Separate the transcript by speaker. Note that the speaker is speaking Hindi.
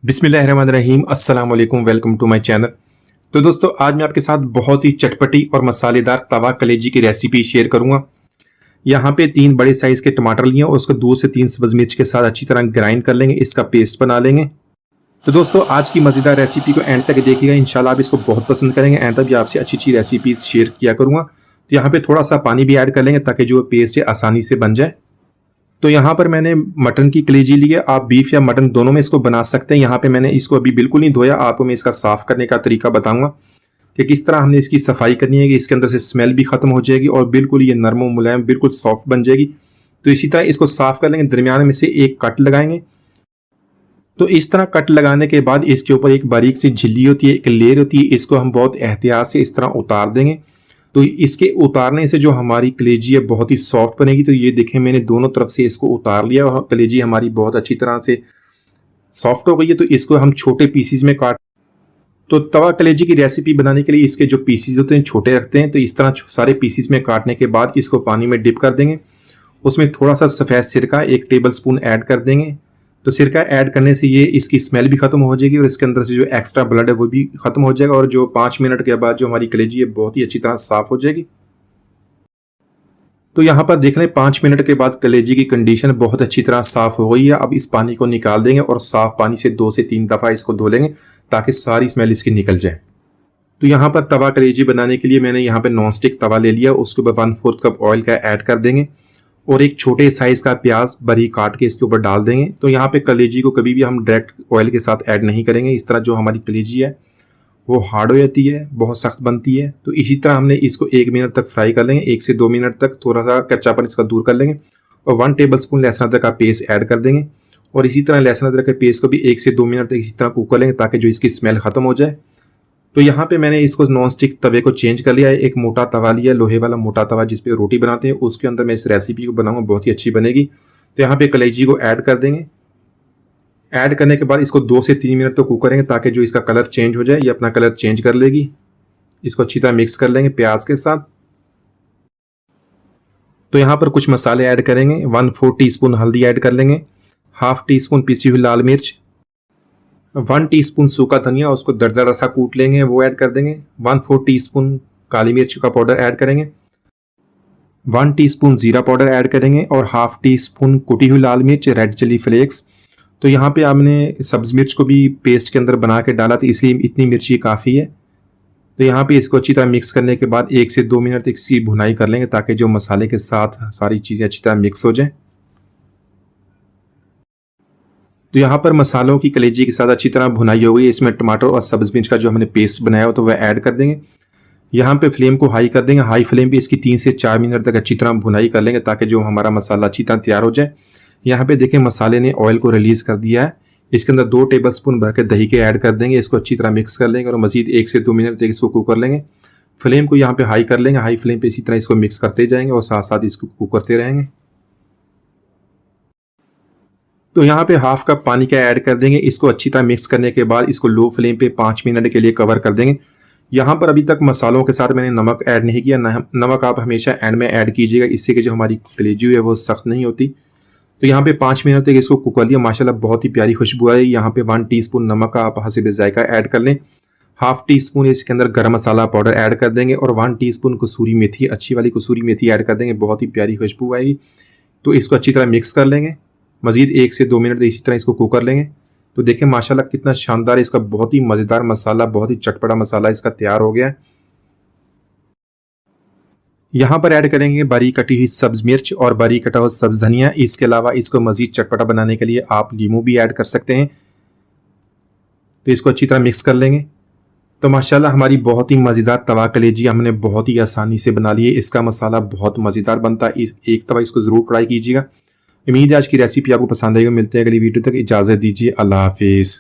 Speaker 1: बिस्मिल्लाहिर्रहमानिर्रहीम अस्सलाम वालेकुम, वेलकम टू माय चैनल। तो दोस्तों, आज मैं आपके साथ बहुत ही चटपटी और मसालेदार तवा कलेजी की रेसिपी शेयर करूंगा। यहाँ पे 3 बड़े साइज के टमाटर लिए और उसको 2 से 3 सब्ज मिर्च के साथ अच्छी तरह ग्राइंड कर लेंगे, इसका पेस्ट बना लेंगे। तो दोस्तों, आज की मज़ेदार रेसिपी को एंड तक देखिएगा, इंशाल्लाह आप इसको बहुत पसंद करेंगे। एंड तक भी आपसे अच्छी अच्छी रेसिपीज शेयर किया करूँगा। तो यहाँ पे थोड़ा सा पानी भी ऐड कर लेंगे ताकि जो पेस्ट है आसानी से बन जाए। तो यहाँ पर मैंने मटन की कलेजी ली है, आप बीफ या मटन दोनों में इसको बना सकते हैं। यहाँ पे मैंने इसको अभी बिल्कुल नहीं धोया, आपको मैं इसका साफ करने का तरीका बताऊंगा कि किस तरह हमने इसकी सफाई करनी है कि इसके अंदर से स्मेल भी खत्म हो जाएगी और बिल्कुल ये नरम और मुलायम बिल्कुल सॉफ्ट बन जाएगी। तो इसी तरह इसको साफ कर लेंगे, दरमियान में से एक कट लगाएंगे। तो इस तरह कट लगाने के बाद इसके ऊपर एक बारीक सी झिल्ली होती है, एक लेयर होती है, इसको हम बहुत एहतियात से इस तरह उतार देंगे। तो इसके उतारने से जो हमारी कलेजी है बहुत ही सॉफ्ट बनेगी। तो ये देखें, मैंने दोनों तरफ से इसको उतार लिया और कलेजी हमारी बहुत अच्छी तरह से सॉफ्ट हो गई है। तो इसको हम छोटे पीसीज में काट, तो तवा कलेजी की रेसिपी बनाने के लिए इसके जो पीसीज होते हैं छोटे रखते हैं। तो इस तरह सारे पीसीज में काटने के बाद इसको पानी में डिप कर देंगे, उसमें थोड़ा सा सफ़ेद सिरका 1 टेबल स्पून ऐड कर देंगे। तो सिरका ऐड करने से ये इसकी स्मेल भी खत्म हो जाएगी और इसके अंदर से जो एक्स्ट्रा ब्लड है वो भी खत्म हो जाएगा और जो 5 मिनट के बाद जो हमारी कलेजी है बहुत ही अच्छी तरह साफ हो जाएगी। तो यहाँ पर देख लें, 5 मिनट के बाद कलेजी की कंडीशन बहुत अच्छी तरह साफ हो गई है। अब इस पानी को निकाल देंगे और साफ पानी से 2 से 3 दफ़ा इसको धो लेंगे ताकि सारी स्मेल इसकी निकल जाए। तो यहाँ पर तवा कलेजी बनाने के लिए मैंने यहाँ पर नॉन स्टिक तवा ले लिया, उसके ऊपर 1/4 कप ऑयल का ऐड कर देंगे और एक छोटे साइज का प्याज बारीक काट के इसके ऊपर डाल देंगे। तो यहाँ पे कलेजी को कभी भी हम डायरेक्ट ऑयल के साथ ऐड नहीं करेंगे, इस तरह जो हमारी कलेजी है वो हार्ड हो जाती है, बहुत सख्त बनती है। तो इसी तरह हमने इसको 1 मिनट तक फ्राई कर लेंगे, 1 से 2 मिनट तक थोड़ा सा कच्चापन इसका दूर कर लेंगे और 1 टेबल स्पून लहसुन अदरक का पेस्ट ऐड कर देंगे और इसी तरह लहसुन अदरक के पेस्ट को भी 1 से 2 मिनट तक इसी तरह कुक कर लेंगे ताकि जो इसकी स्मेल खत्म हो जाए। तो यहाँ पे मैंने इसको नॉन स्टिक तवे को चेंज कर लिया है, एक मोटा तवा लिया, लोहे वाला मोटा तवा जिस पे रोटी बनाते हैं, उसके अंदर मैं इस रेसिपी को बनाऊंगा, बहुत ही अच्छी बनेगी। तो यहाँ पे कलेजी को ऐड कर देंगे। ऐड करने के बाद इसको 2 से 3 मिनट तो कुक करेंगे ताकि जो इसका कलर चेंज हो जाए, ये अपना कलर चेंज कर लेगी। इसको अच्छी तरह मिक्स कर लेंगे प्याज के साथ। तो यहाँ पर कुछ मसाले ऐड करेंगे, 1/4 टीस्पून हल्दी ऐड कर लेंगे, 1/2 टीस्पून पिसी हुई लाल मिर्च, 1 टीस्पून सूखा धनिया उसको दरदरा सा कूट लेंगे, वो ऐड कर देंगे, 1/4 टीस्पून काली मिर्च का पाउडर ऐड करेंगे, 1 टीस्पून जीरा पाउडर ऐड करेंगे और 1/2 टीस्पून कुटी हुई लाल मिर्च, रेड चिली फ्लेक्स। तो यहाँ पे आपने सब्ज मिर्च को भी पेस्ट के अंदर बना के डाला था, इसलिए इतनी मिर्ची काफ़ी है। तो यहाँ पे इसको अच्छी तरह मिक्स करने के बाद 1 से 2 मिनट तक इसकी भुनाई कर लेंगे ताकि जो मसाले के साथ सारी चीज़ें अच्छी तरह मिक्स हो जाए। तो यहाँ पर मसालों की कलेजी के साथ अच्छी तरह भुनाई हो गई, इसमें टमाटर और सब्ज मिर्च का जो हमने पेस्ट बनाया हो तो वह ऐड कर देंगे। यहाँ पे फ्लेम को हाई कर देंगे, हाई फ्लेम पे इसकी 3 से 4 मिनट तक अच्छी तरह भुनाई कर लेंगे ताकि जो हमारा मसाला अच्छी तरह तैयार हो जाए। यहाँ पे देखें, मसाले ने ऑयल को रिलीज कर दिया है, इसके अंदर 2 टेबल स्पून भर के दही के ऐड कर देंगे, इसको अच्छी तरह मिक्स कर लेंगे और मजीद 1 से 2 मिनट तक इसको कुक कर लेंगे। फ्लेम को यहाँ पे हाई कर लेंगे, हाई फ्लेम पे इसी तरह इसको मिक्स करते जाएंगे और साथ साथ इसको कुक करते रहेंगे। तो यहाँ पे 1/2 कप पानी का ऐड कर देंगे, इसको अच्छी तरह मिक्स करने के बाद इसको लो फ्लेम पे 5 मिनट के लिए कवर कर देंगे। यहाँ पर अभी तक मसालों के साथ मैंने नमक ऐड नहीं किया, नमक आप हमेशा एंड में ऐड कीजिएगा, इससे कि जो हमारी कलेजी है वो सख्त नहीं होती। तो यहाँ पे 5 मिनट तक इसको कुक कर लिया, माशाल्लाह बहुत ही प्यारी खुशबू आई। यहाँ पे 1 टीस्पून नमक का आप हस्ब जायका ऐड कर लें, 1/2 टीस्पून इसके अंदर गरम मसाला पाउडर ऐड कर देंगे और 1 टीस्पून कसूरी मेथी, अच्छी वाली कसूरी मेथी ऐड कर देंगे, बहुत ही प्यारी खुशबू आएगी। तो इसको अच्छी तरह मिक्स कर लेंगे, मजीद 1 से 2 मिनट इसी तरह इसको कुक कर लेंगे। तो देखें माशाल्लाह कितना शानदार इसका बहुत ही मज़ेदार मसाला, बहुत ही चटपटा मसाला इसका तैयार हो गया है। यहाँ पर ऐड करेंगे बारीक कटी हुई सब्ज मिर्च और बारीक कटा हुआ सब्ज धनिया। इसके अलावा इसको मजीद चटपटा बनाने के लिए आप लीमू भी ऐड कर सकते हैं। तो इसको अच्छी तरह मिक्स कर लेंगे। तो माशाल्लाह हमारी बहुत ही मज़ेदार तवा कलेजी हमने बहुत ही आसानी से बना ली है। इसका मसाला बहुत मज़ेदार बनता है, एक दफ़ा इसको ज़रूर ट्राई कीजिएगा। उम्मीद है आज की रेसिपी आपको पसंद आएगी। मिलते हैं अगली वीडियो तक, इजाज़त दीजिए, अल्लाह हाफिज़।